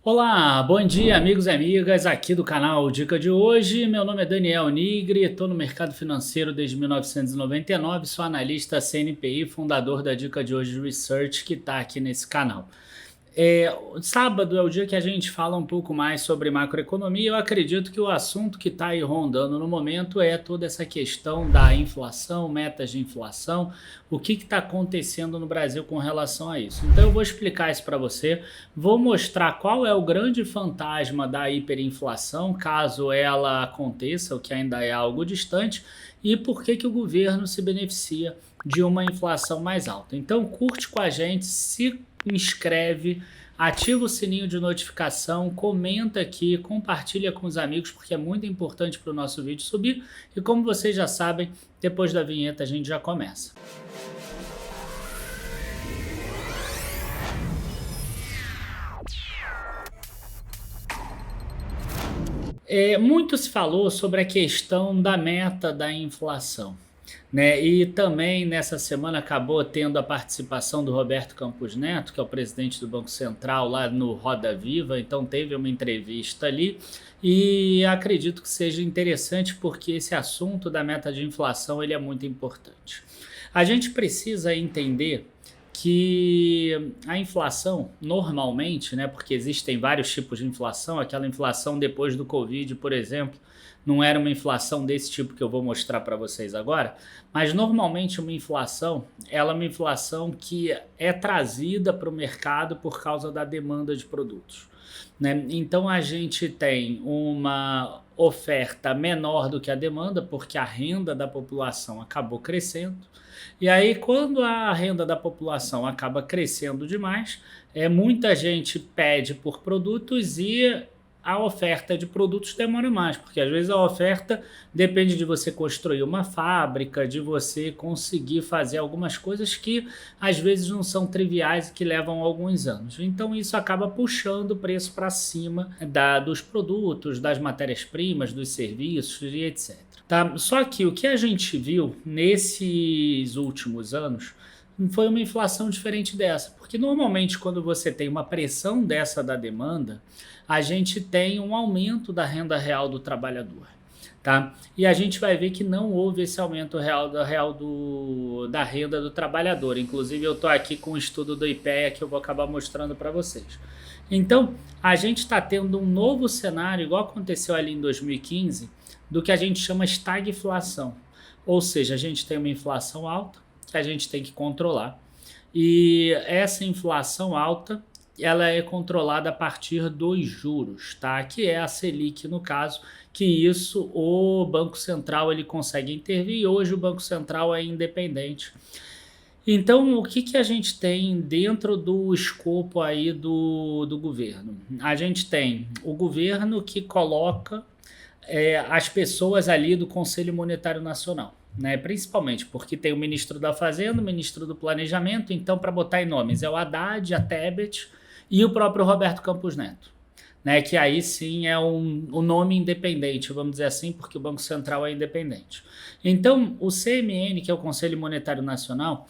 Olá, bom dia amigos e amigas aqui do canal Dica de hoje. Meu nome é Daniel Nigri, estou no mercado financeiro desde 1999, sou analista CNPI, fundador da Dica de hoje Research que está aqui nesse canal. Sábado é o dia que a gente fala um pouco mais sobre macroeconomia. Eu acredito que o assunto que está aí rondando no momento é toda essa questão da inflação, metas de inflação, o que está acontecendo no Brasil com relação a isso. Então eu vou explicar isso para você, vou mostrar qual é o grande fantasma da hiperinflação, caso ela aconteça, o que ainda é algo distante, e por que o governo se beneficia de uma inflação mais alta. Então curte com a gente, se inscreve, ativa o sininho de notificação, comenta aqui, compartilha com os amigos, porque é muito importante para o nosso vídeo subir. E como vocês já sabem, depois da vinheta a gente já começa. Muito se falou sobre a questão da meta da inflação, né? E também nessa semana acabou tendo a participação do Roberto Campos Neto, que é o presidente do Banco Central, lá no Roda Viva, então teve uma entrevista ali e acredito que seja interessante porque esse assunto da meta de inflação ele é muito importante. A gente precisa entender que a inflação, normalmente, né, porque existem vários tipos de inflação, aquela inflação depois do Covid, por exemplo, não era uma inflação desse tipo que eu vou mostrar para vocês agora, mas normalmente uma inflação, ela é uma inflação que é trazida para o mercado por causa da demanda de produtos, né? Então a gente tem uma oferta menor do que a demanda, porque a renda da população acabou crescendo. E aí, quando a renda da população acaba crescendo demais, muita gente pede por produtos e a oferta de produtos demora mais, porque às vezes a oferta depende de você construir uma fábrica, de você conseguir fazer algumas coisas que às vezes não são triviais e que levam alguns anos. Então isso acaba puxando o preço para cima dos produtos, das matérias-primas, dos serviços e etc. Tá? Só que o que a gente viu nesses últimos anos foi uma inflação diferente dessa, porque normalmente quando você tem uma pressão dessa da demanda, a gente tem um aumento da renda real do trabalhador, tá? E a gente vai ver que não houve esse aumento real da renda do trabalhador. Inclusive eu estou aqui com um estudo do IPEA que eu vou acabar mostrando para vocês. Então a gente está tendo um novo cenário, igual aconteceu ali em 2015, do que a gente chama estagflação, ou seja, a gente tem uma inflação alta que a gente tem que controlar, e essa inflação alta ela é controlada a partir dos juros, tá? Que é a Selic no caso, que isso o Banco Central ele consegue intervir, e hoje o Banco Central é independente. Então, o que a gente tem dentro do escopo aí do governo? A gente tem o governo que coloca as pessoas ali do Conselho Monetário Nacional, né? Principalmente porque tem o ministro da Fazenda, o ministro do Planejamento, então para botar em nomes é o Haddad, a Tebet e o próprio Roberto Campos Neto, né? Que aí sim é um nome independente, vamos dizer assim, porque o Banco Central é independente. Então o CMN, que é o Conselho Monetário Nacional,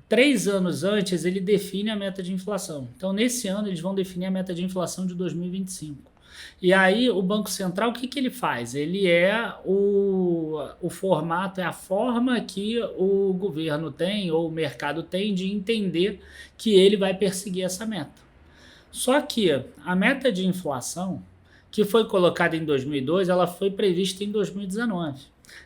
3 anos antes ele define a meta de inflação. Então nesse ano eles vão definir a meta de inflação de 2025. E aí o Banco Central, o que ele faz? Ele o formato, é a forma que o governo tem, ou o mercado tem, de entender que ele vai perseguir essa meta. Só que a meta de inflação, que foi colocada em 2002, ela foi prevista em 2019.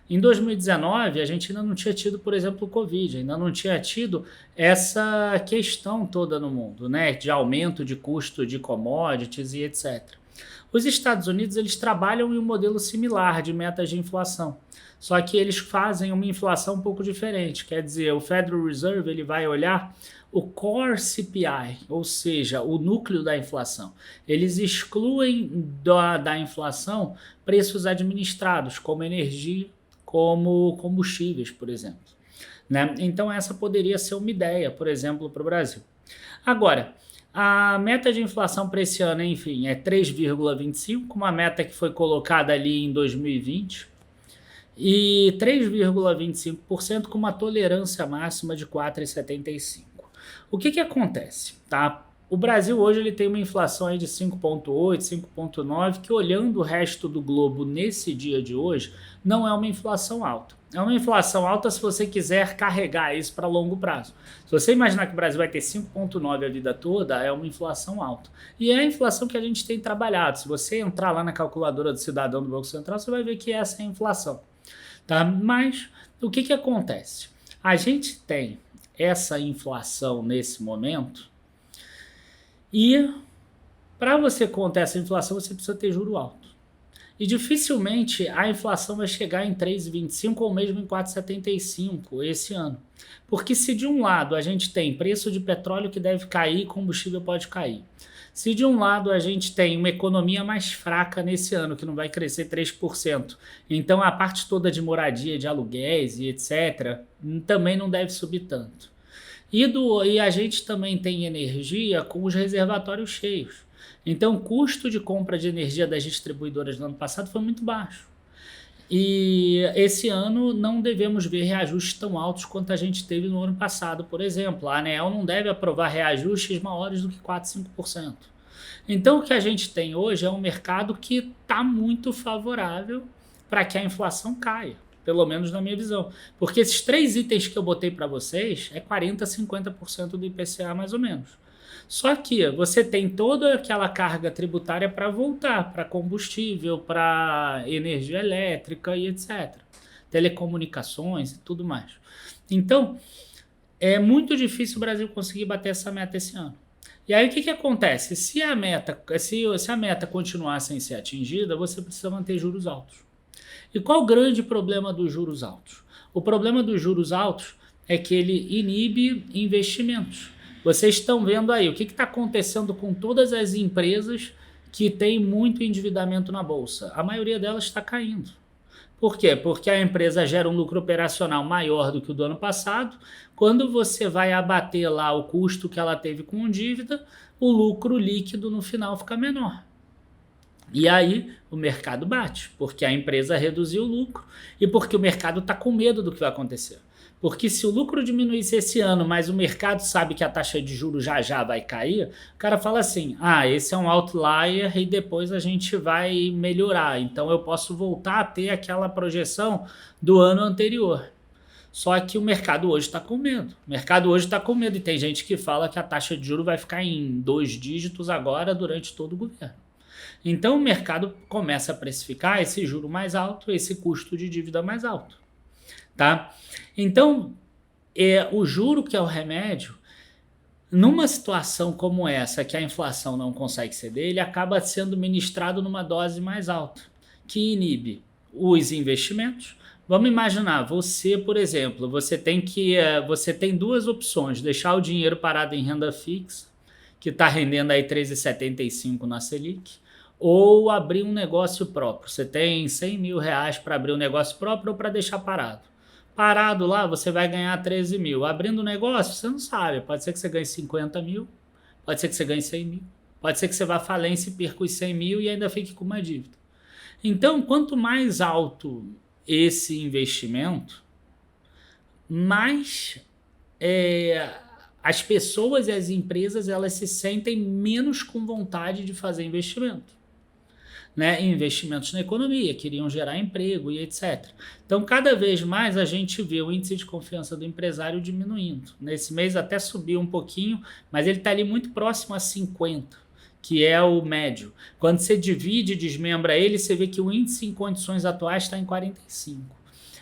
Em 2019, a gente ainda não tinha tido, por exemplo, o Covid, ainda não tinha tido essa questão toda no mundo, né, de aumento de custo de commodities e etc. Os Estados Unidos eles trabalham em um modelo similar de metas de inflação, só que eles fazem uma inflação um pouco diferente, quer dizer, o Federal Reserve ele vai olhar o Core CPI, ou seja, o núcleo da inflação. Eles excluem da inflação preços administrados, como energia, como combustíveis, por exemplo, né? Então essa poderia ser uma ideia, por exemplo, para o Brasil. Agora, a meta de inflação para esse ano, enfim, é 3,25, uma meta que foi colocada ali em 2020, e 3,25% com uma tolerância máxima de 4,75. O que acontece, tá? O Brasil hoje ele tem uma inflação aí de 5,8, 5,9, que olhando o resto do globo nesse dia de hoje, não é uma inflação alta. É uma inflação alta se você quiser carregar isso para longo prazo. Se você imaginar que o Brasil vai ter 5,9 a vida toda, é uma inflação alta. E é a inflação que a gente tem trabalhado. Se você entrar lá na calculadora do cidadão do Banco Central, você vai ver que essa é a inflação. Tá? Mas o que acontece? A gente tem essa inflação nesse momento e para você conter essa inflação você precisa ter juro alto. E dificilmente a inflação vai chegar em 3,25 ou mesmo em 4,75 esse ano. Porque se de um lado a gente tem preço de petróleo que deve cair, combustível pode cair. Se de um lado a gente tem uma economia mais fraca nesse ano, que não vai crescer 3%, então a parte toda de moradia, de aluguéis e etc., também não deve subir tanto. E a gente também tem energia com os reservatórios cheios. Então o custo de compra de energia das distribuidoras no ano passado foi muito baixo. E esse ano não devemos ver reajustes tão altos quanto a gente teve no ano passado, por exemplo. A ANEEL não deve aprovar reajustes maiores do que 4, 5%. Então o que a gente tem hoje é um mercado que está muito favorável para que a inflação caia, pelo menos na minha visão. Porque esses 3 itens que eu botei para vocês é 40, 50% do IPCA mais ou menos. Só que você tem toda aquela carga tributária para voltar, para combustível, para energia elétrica e etc. Telecomunicações e tudo mais. Então, é muito difícil o Brasil conseguir bater essa meta esse ano. E aí o que acontece? Se a meta continuar sem ser atingida, você precisa manter juros altos. E qual o grande problema dos juros altos? O problema dos juros altos é que ele inibe investimentos. Vocês estão vendo aí o que está acontecendo com todas as empresas que têm muito endividamento na bolsa. A maioria delas está caindo. Por quê? Porque a empresa gera um lucro operacional maior do que o do ano passado. Quando você vai abater lá o custo que ela teve com dívida, o lucro líquido no final fica menor. E aí o mercado bate, porque a empresa reduziu o lucro e porque o mercado está com medo do que vai acontecer. Porque se o lucro diminuísse esse ano, mas o mercado sabe que a taxa de juros já vai cair, o cara fala assim, esse é um outlier e depois a gente vai melhorar. Então eu posso voltar a ter aquela projeção do ano anterior. Só que o mercado hoje está com medo. O mercado hoje está com medo e tem gente que fala que a taxa de juros vai ficar em 2 dígitos agora durante todo o governo. Então o mercado começa a precificar esse juro mais alto, esse custo de dívida mais alto. Tá? Então, o juro que é o remédio, numa situação como essa, que a inflação não consegue ceder, ele acaba sendo ministrado numa dose mais alta, que inibe os investimentos. Vamos imaginar, você, por exemplo, você tem 2 opções, deixar o dinheiro parado em renda fixa, que está rendendo aí 13,75 na Selic, ou abrir um negócio próprio. Você tem 100 mil reais para abrir um negócio próprio ou para deixar parado. Parado lá, você vai ganhar 13 mil. Abrindo um negócio, você não sabe. Pode ser que você ganhe 50 mil, pode ser que você ganhe 100 mil, pode ser que você vá à falência e perca os 100 mil e ainda fique com uma dívida. Então, quanto mais alto esse investimento, mais as pessoas e as empresas elas se sentem menos com vontade de fazer investimento. Né, investimentos na economia, queriam gerar emprego e etc. Então, cada vez mais a gente vê o índice de confiança do empresário diminuindo. Nesse mês até subiu um pouquinho, mas ele está ali muito próximo a 50, que é o médio. Quando você divide e desmembra ele, você vê que o índice em condições atuais está em 45.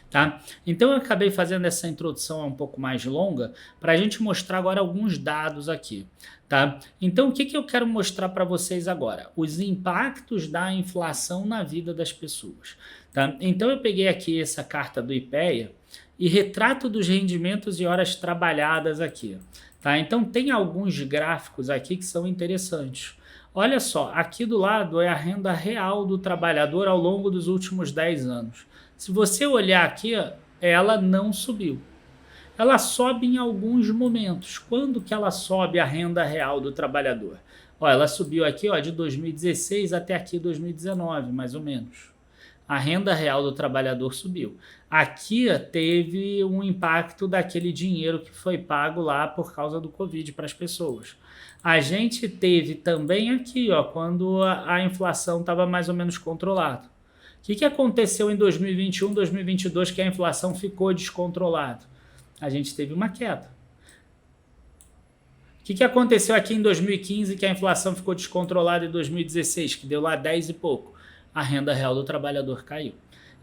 Tá? Então, eu acabei fazendo essa introdução um pouco mais longa para a gente mostrar agora alguns dados aqui. Tá? Então, o que eu quero mostrar para vocês agora? Os impactos da inflação na vida das pessoas. Tá? Então, eu peguei aqui essa carta do IPEA e retrato dos rendimentos e horas trabalhadas aqui. Tá? Então, tem alguns gráficos aqui que são interessantes. Olha só, aqui do lado é a renda real do trabalhador ao longo dos últimos 10 anos. Se você olhar aqui, ela não subiu. Ela sobe em alguns momentos. Quando que ela sobe a renda real do trabalhador? Ela subiu aqui de 2016 até aqui 2019, mais ou menos. a renda real do trabalhador subiu. Aqui teve um impacto daquele dinheiro que foi pago lá por causa do Covid para as pessoas. A gente teve também aqui, ó, quando a inflação estava mais ou menos controlada. O que aconteceu em 2021, 2022 que a inflação ficou descontrolada? A gente teve uma queda. O que aconteceu aqui em 2015 que a inflação ficou descontrolada em 2016, que deu lá 10 e pouco? A renda real do trabalhador caiu.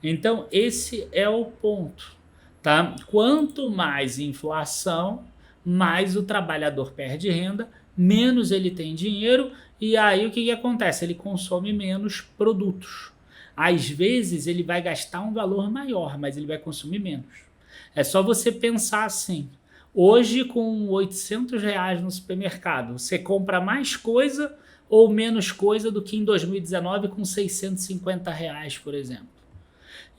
Então, esse é o ponto, tá? Quanto mais inflação, mais o trabalhador perde renda, menos ele tem dinheiro, e aí o que acontece? Ele consome menos produtos. Às vezes ele vai gastar um valor maior, mas ele vai consumir menos. É só você pensar assim, hoje com R$ 800 no supermercado, você compra mais coisa ou menos coisa do que em 2019 com R$ 650, por exemplo.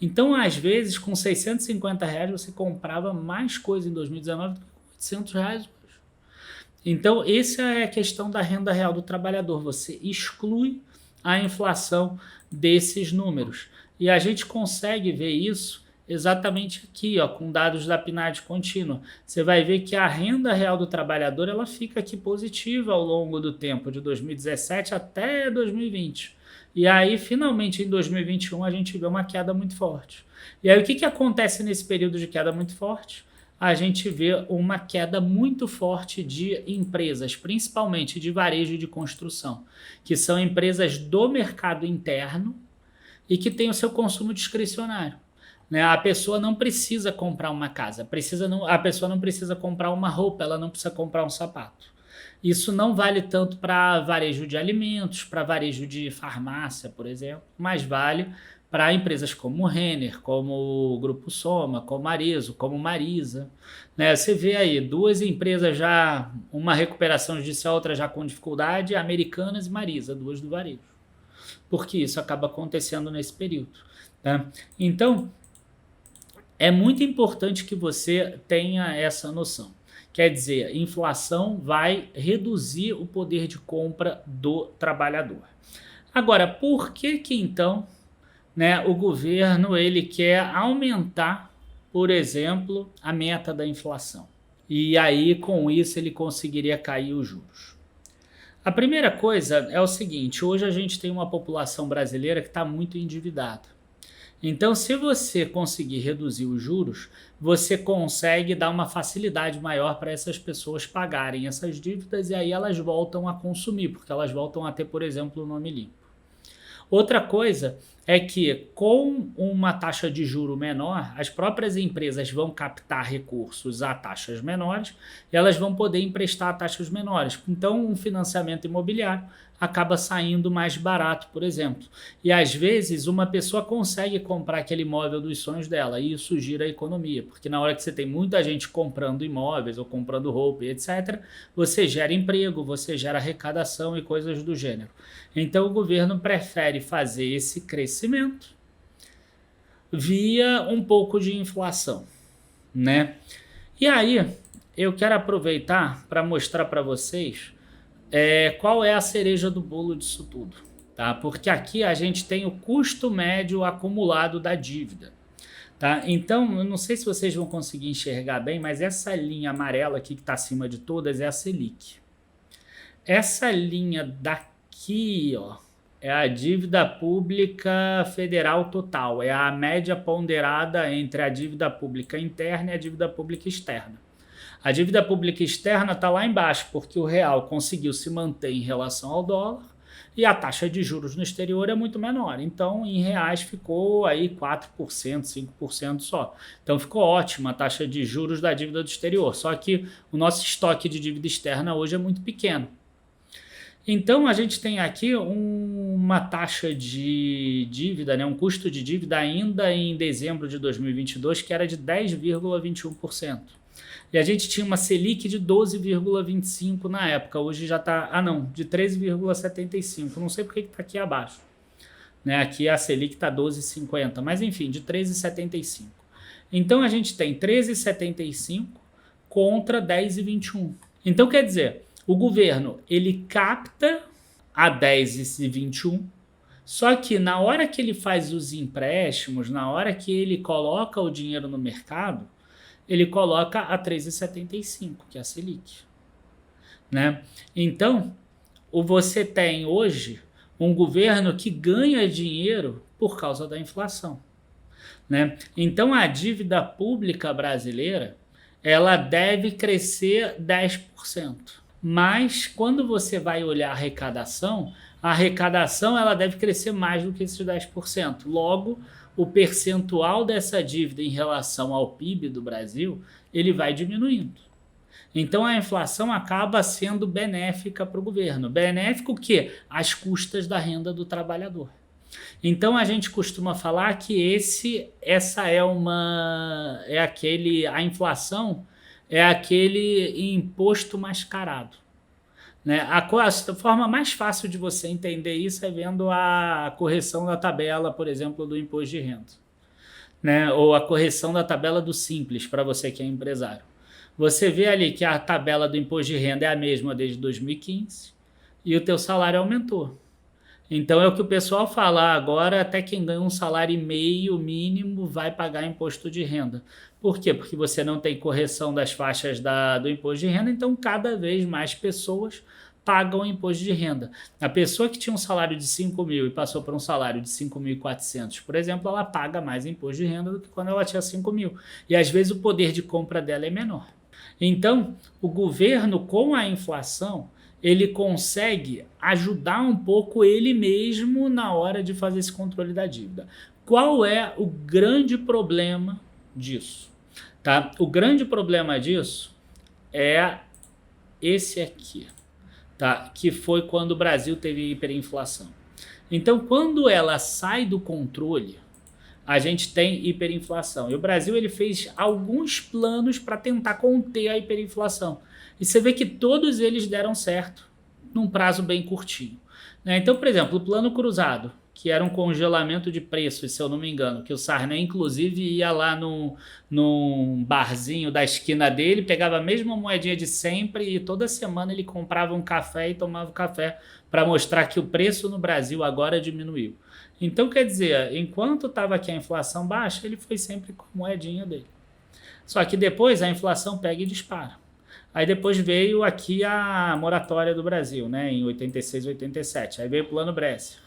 Então, às vezes, com R$ 650 você comprava mais coisa em 2019 do que com R$ 800 hoje. Então, essa é a questão da renda real do trabalhador. Você exclui a inflação desses números. E a gente consegue ver isso exatamente aqui, ó, com dados da PNAD contínua. Você vai ver que a renda real do trabalhador ela fica aqui positiva ao longo do tempo, de 2017 até 2020. E aí, finalmente, em 2021, a gente vê uma queda muito forte. E aí, o que acontece nesse período de queda muito forte? A gente vê uma queda muito forte de empresas, principalmente de varejo e de construção, que são empresas do mercado interno e que têm o seu consumo discricionário. Né? A pessoa não precisa comprar uma casa, a pessoa não precisa comprar uma roupa, ela não precisa comprar um sapato. Isso não vale tanto para varejo de alimentos, para varejo de farmácia, por exemplo, mas vale para empresas como o Renner, como o Grupo Soma, como Arezzo, como Marisa. Né? Você vê aí duas empresas já, uma recuperação judicial, outra já com dificuldade, Americanas e Marisa, duas do varejo. Porque isso acaba acontecendo nesse período. Tá? Então, é muito importante que você tenha essa noção. Quer dizer, inflação vai reduzir o poder de compra do trabalhador. Agora, por que então, né, o governo ele quer aumentar, por exemplo, a meta da inflação? E aí, com isso, ele conseguiria cair os juros. A primeira coisa é o seguinte, hoje a gente tem uma população brasileira que está muito endividada. Então, se você conseguir reduzir os juros, você consegue dar uma facilidade maior para essas pessoas pagarem essas dívidas e aí elas voltam a consumir, porque elas voltam a ter, por exemplo, o nome limpo. Outra coisa é que com uma taxa de juro menor, as próprias empresas vão captar recursos a taxas menores e elas vão poder emprestar a taxas menores. Então, um financiamento imobiliário acaba saindo mais barato, por exemplo. E às vezes uma pessoa consegue comprar aquele imóvel dos sonhos dela e isso gira a economia, porque na hora que você tem muita gente comprando imóveis ou comprando roupa e etc., você gera emprego, você gera arrecadação e coisas do gênero. Então o governo prefere fazer esse crescimento via um pouco de inflação, né? E aí eu quero aproveitar para mostrar para vocês qual é a cereja do bolo disso tudo, tá? Porque aqui a gente tem o custo médio acumulado da dívida, tá? Então, eu não sei se vocês vão conseguir enxergar bem, mas essa linha amarela aqui que está acima de todas é a Selic. Essa linha daqui, ó, é a dívida pública federal total, é a média ponderada entre a dívida pública interna e a dívida pública externa. A dívida pública externa está lá embaixo, porque o real conseguiu se manter em relação ao dólar e a taxa de juros no exterior é muito menor. Então, em reais ficou aí 4%, 5% só. Então, ficou ótima a taxa de juros da dívida do exterior. Só que o nosso estoque de dívida externa hoje é muito pequeno. Então, a gente tem aqui uma taxa de dívida, né, um custo de dívida ainda em dezembro de 2022, que era de 10,21%. E a gente tinha uma Selic de 12,25% na época, hoje já está, de 13,75%, não sei porque que está aqui abaixo. Né? Aqui a Selic está 12,50%, mas enfim, de 13,75%. Então a gente tem 13,75% contra 10,21%. Então quer dizer, o governo ele capta a 10,21 Só que na hora que ele faz os empréstimos, na hora que ele coloca o dinheiro no mercado, ele coloca a 3,75, que é a Selic, né? Então, você tem hoje um governo que ganha dinheiro por causa da inflação, né? Então, a dívida pública brasileira, ela deve crescer 10%. Mas quando você vai olhar a arrecadação ela deve crescer mais do que esses 10%. Logo, o percentual dessa dívida em relação ao PIB do Brasil, ele vai diminuindo. Então a inflação acaba sendo benéfica para o governo. Benéfico o quê? Às custas da renda do trabalhador. Então a gente costuma falar que a inflação é aquele imposto mascarado, né? A forma mais fácil de você entender isso é vendo a correção da tabela, por exemplo, do imposto de renda, né? Ou a correção da tabela do Simples, para você que é empresário. Você vê ali que a tabela do imposto de renda é a mesma desde 2015 e o teu salário aumentou. Então é o que o pessoal fala, agora até quem ganha um salário e meio mínimo vai pagar imposto de renda. Por quê? Porque você não tem correção das faixas do imposto de renda, então cada vez mais pessoas pagam imposto de renda. A pessoa que tinha um salário de 5 mil e passou para um salário de 5.400, por exemplo, ela paga mais imposto de renda do que quando ela tinha 5 mil. E às vezes o poder de compra dela é menor. Então, o governo, com a inflação, ele consegue ajudar um pouco ele mesmo na hora de fazer esse controle da dívida. Qual é o grande problema disso? Tá? O grande problema disso é esse aqui, tá? Que foi quando o Brasil teve hiperinflação. Então, quando ela sai do controle, a gente tem hiperinflação. E o Brasil ele fez alguns planos para tentar conter a hiperinflação. E você vê que todos eles deram certo num prazo bem curtinho, né? Então, por exemplo, o plano cruzado, que era um congelamento de preços, se eu não me engano, que o Sarney, inclusive, ia lá num barzinho da esquina dele, pegava a mesma moedinha de sempre e toda semana ele comprava um café e tomava café para mostrar que o preço no Brasil agora diminuiu. Então, quer dizer, enquanto estava aqui a inflação baixa, ele foi sempre com a moedinha dele. Só que depois a inflação pega e dispara. Aí depois veio aqui a moratória do Brasil, né, em 86, 87. Aí veio o plano Bresser.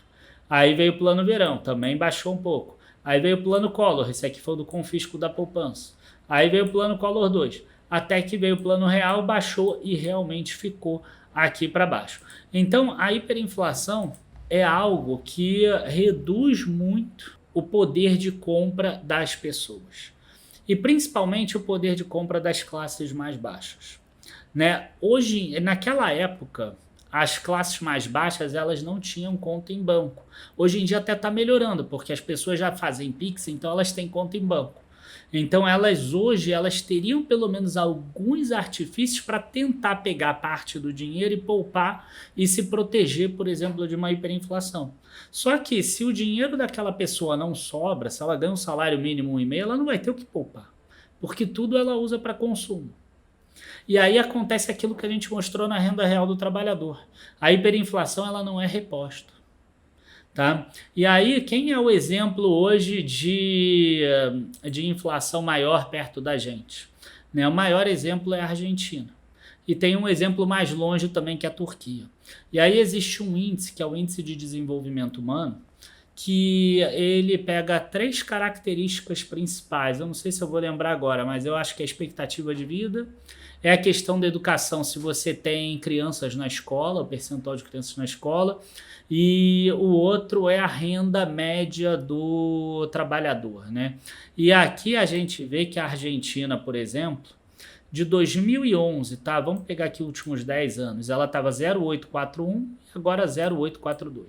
Aí veio o plano Verão, também baixou um pouco. Aí veio o plano Collor, esse aqui foi o do confisco da poupança. Aí veio o plano Collor 2. Até que veio o plano Real, baixou e realmente ficou aqui para baixo. Então a hiperinflação é algo que reduz muito o poder de compra das pessoas. E principalmente o poder de compra das classes mais baixas, né? Hoje, naquela época, as classes mais baixas elas não tinham conta em banco. Hoje em dia até está melhorando, porque as pessoas já fazem Pix, então elas têm conta em banco. Então hoje elas teriam pelo menos alguns artifícios para tentar pegar parte do dinheiro e poupar e se proteger, por exemplo, de uma hiperinflação. Só que se o dinheiro daquela pessoa não sobra, se ela ganha um salário mínimo 1,5, ela não vai ter o que poupar, porque tudo ela usa para consumo. E aí acontece aquilo que a gente mostrou na renda real do trabalhador. A hiperinflação ela não é reposta. Tá? E aí, quem é o exemplo hoje de inflação maior perto da gente? Né? O maior exemplo é a Argentina. E tem um exemplo mais longe também, que é a Turquia. E aí existe um índice, que é o Índice de Desenvolvimento Humano, que ele pega 3 características principais. Eu não sei se eu vou lembrar agora, mas eu acho que é a expectativa de vida, é a questão da educação, se você tem crianças na escola, o percentual de crianças na escola, e o outro é a renda média do trabalhador, né? E aqui a gente vê que a Argentina, por exemplo, de 2011, tá? Vamos pegar aqui os últimos 10 anos, ela estava 0,841 e agora 0,842.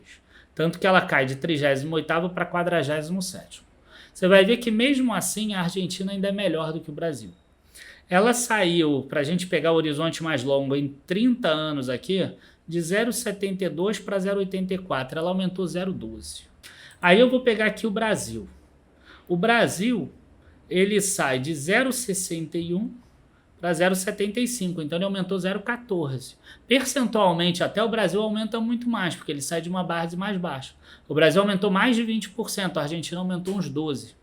Tanto que ela cai de 38º para 47º. Você vai ver que mesmo assim a Argentina ainda é melhor do que o Brasil. Ela saiu, para a gente pegar o horizonte mais longo, em 30 anos aqui, de 0,72 para 0,84. Ela aumentou 0,12. Aí eu vou pegar aqui o Brasil. O Brasil, ele sai de 0,61 para 0,75, então ele aumentou 0,14. Percentualmente, até o Brasil aumenta muito mais, porque ele sai de uma base mais baixa. O Brasil aumentou mais de 20%, a Argentina aumentou uns 12%.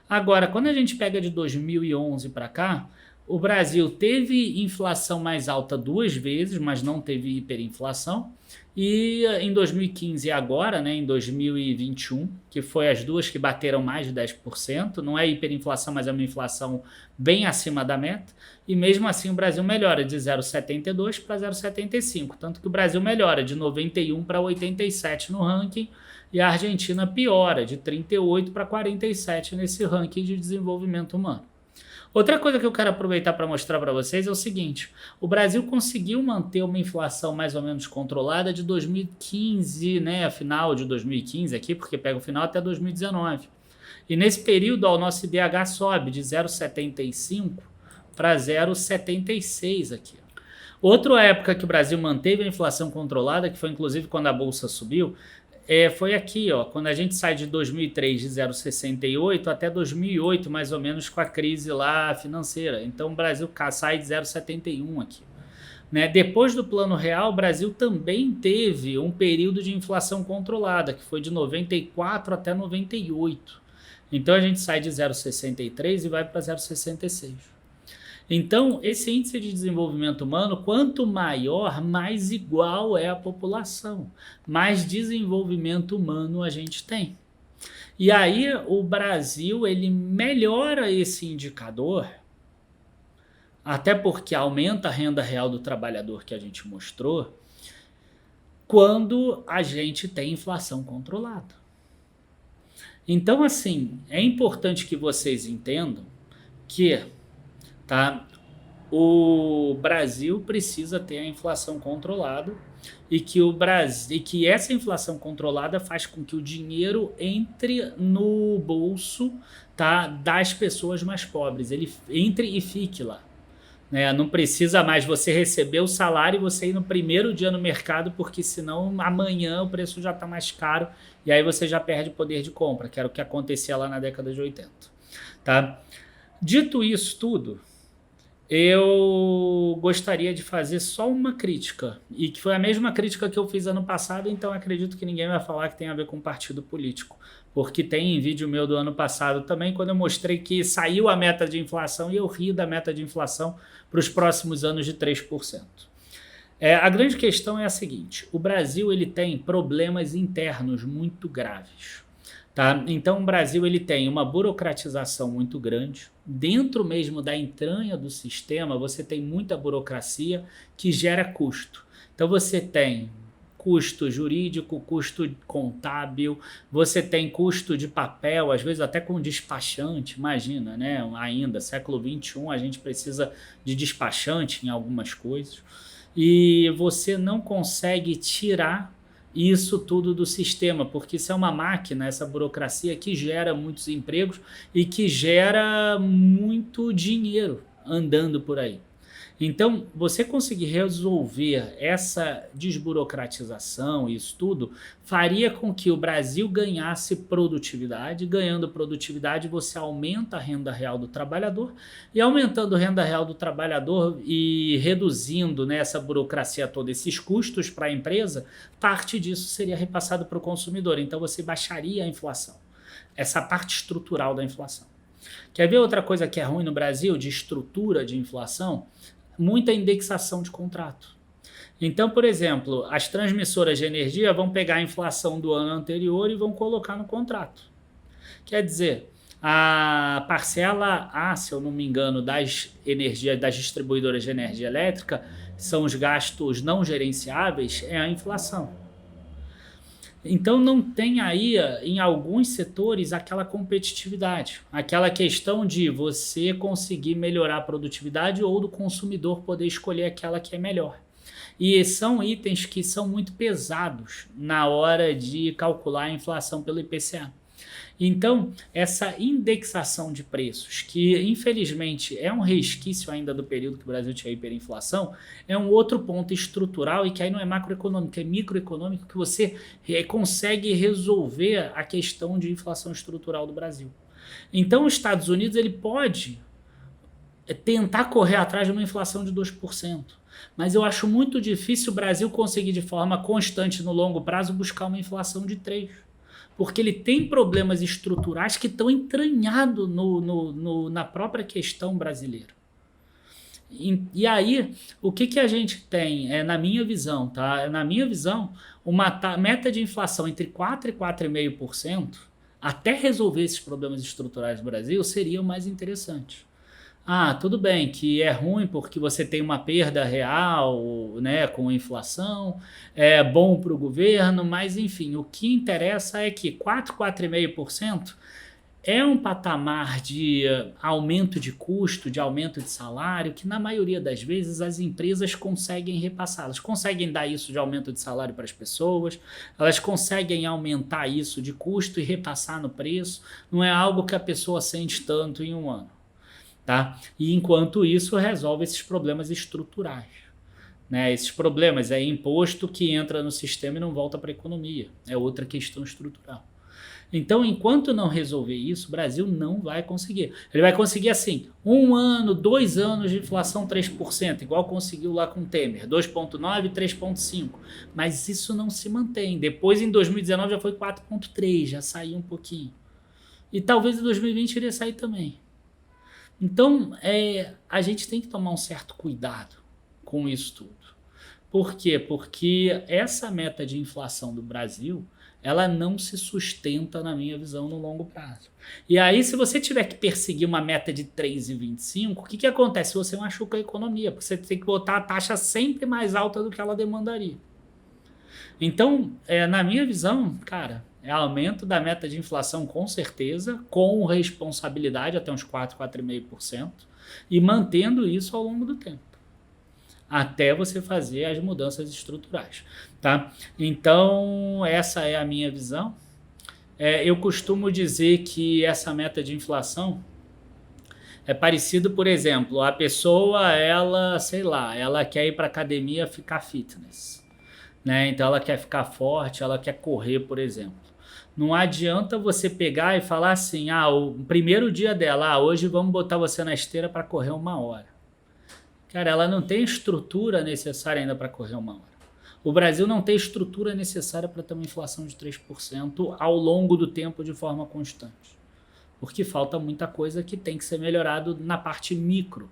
Agora, quando a gente pega de 2011 para cá, o Brasil teve inflação mais alta 2 vezes, mas não teve hiperinflação. E em 2015 e agora, né, em 2021, que foi as duas que bateram mais de 10%, não é hiperinflação, mas é uma inflação bem acima da meta, e mesmo assim o Brasil melhora de 0,72 para 0,75, tanto que o Brasil melhora de 91 para 87 no ranking, e a Argentina piora de 38 para 47 nesse ranking de desenvolvimento humano. Outra coisa que eu quero aproveitar para mostrar para vocês é o seguinte: o Brasil conseguiu manter uma inflação mais ou menos controlada de 2015, né, final de 2015 aqui, porque pega o final até 2019. E nesse período o nosso IDH sobe de 0,75 para 0,76 aqui. Outra época que o Brasil manteve a inflação controlada, que foi inclusive quando a Bolsa subiu, foi aqui, ó, quando a gente sai de 2003 de 0,68 até 2008, mais ou menos, com a crise lá financeira. Então o Brasil sai de 0,71 aqui. Né? Depois do Plano Real, o Brasil também teve um período de inflação controlada, que foi de 94 até 98. Então a gente sai de 0,63 e vai para 0,66. Então, esse índice de desenvolvimento humano, quanto maior, mais igual é a população, mais desenvolvimento humano a gente tem. E aí o Brasil, ele melhora esse indicador, até porque aumenta a renda real do trabalhador que a gente mostrou, quando a gente tem inflação controlada. Então, assim, é importante que vocês entendam que o Brasil precisa ter a inflação controlada e que essa inflação controlada faz com que o dinheiro entre no bolso, das pessoas mais pobres. Ele entre e fique lá. Né? Não precisa mais você receber o salário e você ir no primeiro dia no mercado, porque senão amanhã o preço já está mais caro e aí você já perde poder de compra, que era o que acontecia lá na década de 80. Tá? Dito isso tudo, eu gostaria de fazer só uma crítica, e que foi a mesma crítica que eu fiz ano passado, então acredito que ninguém vai falar que tem a ver com partido político, porque tem vídeo meu do ano passado também, quando eu mostrei que saiu a meta de inflação e eu ri da meta de inflação para os próximos anos de 3%. A grande questão é a seguinte: o Brasil ele tem problemas internos muito graves. Tá? Então o Brasil ele tem uma burocratização muito grande. Dentro mesmo da entranha do sistema, você tem muita burocracia que gera custo. Então você tem custo jurídico, custo contábil, você tem custo de papel, às vezes até com despachante, imagina, né? Ainda, século XXI, a gente precisa de despachante em algumas coisas. E você não consegue tirar isso tudo do sistema, porque isso é uma máquina, essa burocracia que gera muitos empregos e que gera muito dinheiro andando por aí. Então, você conseguir resolver essa desburocratização e isso tudo, faria com que o Brasil ganhasse produtividade. Ganhando produtividade, você aumenta a renda real do trabalhador, e aumentando a renda real do trabalhador e reduzindo, né, essa burocracia toda, esses custos para a empresa, parte disso seria repassado para o consumidor. Então, você baixaria a inflação, essa parte estrutural da inflação. Quer ver outra coisa que é ruim no Brasil, de estrutura de inflação? Muita indexação de contrato. Então, por exemplo, as transmissoras de energia vão pegar a inflação do ano anterior e vão colocar no contrato. Quer dizer, a parcela A, se eu não me engano, das distribuidoras de energia elétrica, são os gastos não gerenciáveis, é a inflação. Então não tem aí, em alguns setores, aquela competitividade, aquela questão de você conseguir melhorar a produtividade ou do consumidor poder escolher aquela que é melhor. E são itens que são muito pesados na hora de calcular a inflação pelo IPCA. Então, essa indexação de preços, que infelizmente é um resquício ainda do período que o Brasil tinha hiperinflação, é um outro ponto estrutural e que aí não é macroeconômico, é microeconômico, que você consegue resolver a questão de inflação estrutural do Brasil. Então, os Estados Unidos ele pode tentar correr atrás de uma inflação de 2%. Mas eu acho muito difícil o Brasil conseguir de forma constante no longo prazo buscar uma inflação de 3%. Porque ele tem problemas estruturais que estão entranhados na própria questão brasileira. E aí, o que a gente tem, na minha visão, tá? Na minha visão, uma meta de inflação entre 4% e 4,5%, até resolver esses problemas estruturais do Brasil, seria o mais interessante. Ah, tudo bem que é ruim porque você tem uma perda real, né, com inflação, é bom para o governo, mas enfim, o que interessa é que 4,5% é um patamar de aumento de custo, de aumento de salário, que na maioria das vezes as empresas conseguem repassar. Elas conseguem dar isso de aumento de salário para as pessoas, elas conseguem aumentar isso de custo e repassar no preço. Não é algo que a pessoa sente tanto em um ano. Tá? E enquanto isso resolve esses problemas estruturais. Né? Esses problemas é imposto que entra no sistema e não volta para a economia. É outra questão estrutural. Então, enquanto não resolver isso, o Brasil não vai conseguir. Ele vai conseguir assim, 1 ano, 2 anos de inflação 3%, igual conseguiu lá com o Temer, 2,9% e 3,5%. Mas isso não se mantém. Depois, em 2019, já foi 4,3%, já saiu um pouquinho. E talvez em 2020 iria sair também. Então, a gente tem que tomar um certo cuidado com isso tudo. Por quê? Porque essa meta de inflação do Brasil, ela não se sustenta, na minha visão, no longo prazo. E aí, se você tiver que perseguir uma meta de 3,25, o que acontece? Você machuca a economia, porque você tem que botar a taxa sempre mais alta do que ela demandaria. Então, na minha visão, cara, é aumento da meta de inflação com certeza, com responsabilidade até uns 4, 4,5%, e mantendo isso ao longo do tempo, até você fazer as mudanças estruturais. Tá? Então, essa é a minha visão. Eu costumo dizer que essa meta de inflação é parecido, por exemplo, a pessoa, ela, sei lá, ela quer ir para academia ficar fitness. Né? Então ela quer ficar forte, ela quer correr, por exemplo. Não adianta você pegar e falar assim, o primeiro dia dela, hoje vamos botar você na esteira para correr 1 hora. Cara, ela não tem estrutura necessária ainda para correr 1 hora. O Brasil não tem estrutura necessária para ter uma inflação de 3% ao longo do tempo de forma constante. Porque falta muita coisa que tem que ser melhorado na parte micro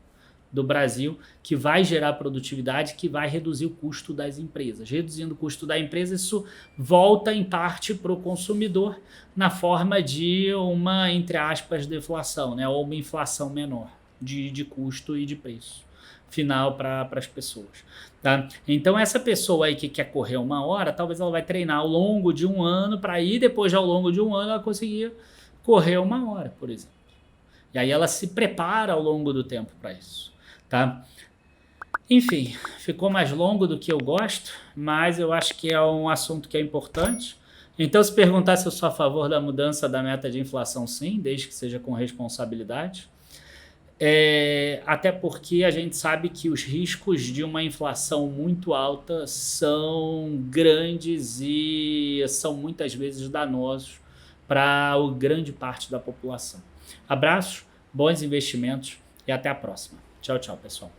do Brasil, que vai gerar produtividade, que vai reduzir o custo das empresas. Reduzindo o custo da empresa, isso volta em parte para o consumidor na forma de uma, entre aspas, deflação, né? Ou uma inflação menor de custo e de preço final para as pessoas. Tá? Então essa pessoa aí que quer correr 1 hora, talvez ela vai treinar ao longo de 1 ano para ir depois ao longo de 1 ano ela conseguir correr 1 hora, por exemplo. E aí ela se prepara ao longo do tempo para isso. Tá? Enfim, ficou mais longo do que eu gosto, mas eu acho que é um assunto que é importante. Então, se perguntar se eu sou a favor da mudança da meta de inflação, sim, desde que seja com responsabilidade. Até porque a gente sabe que os riscos de uma inflação muito alta são grandes e são muitas vezes danosos para a grande parte da população. Abraços, bons investimentos e até a próxima. Tchau, tchau, pessoal.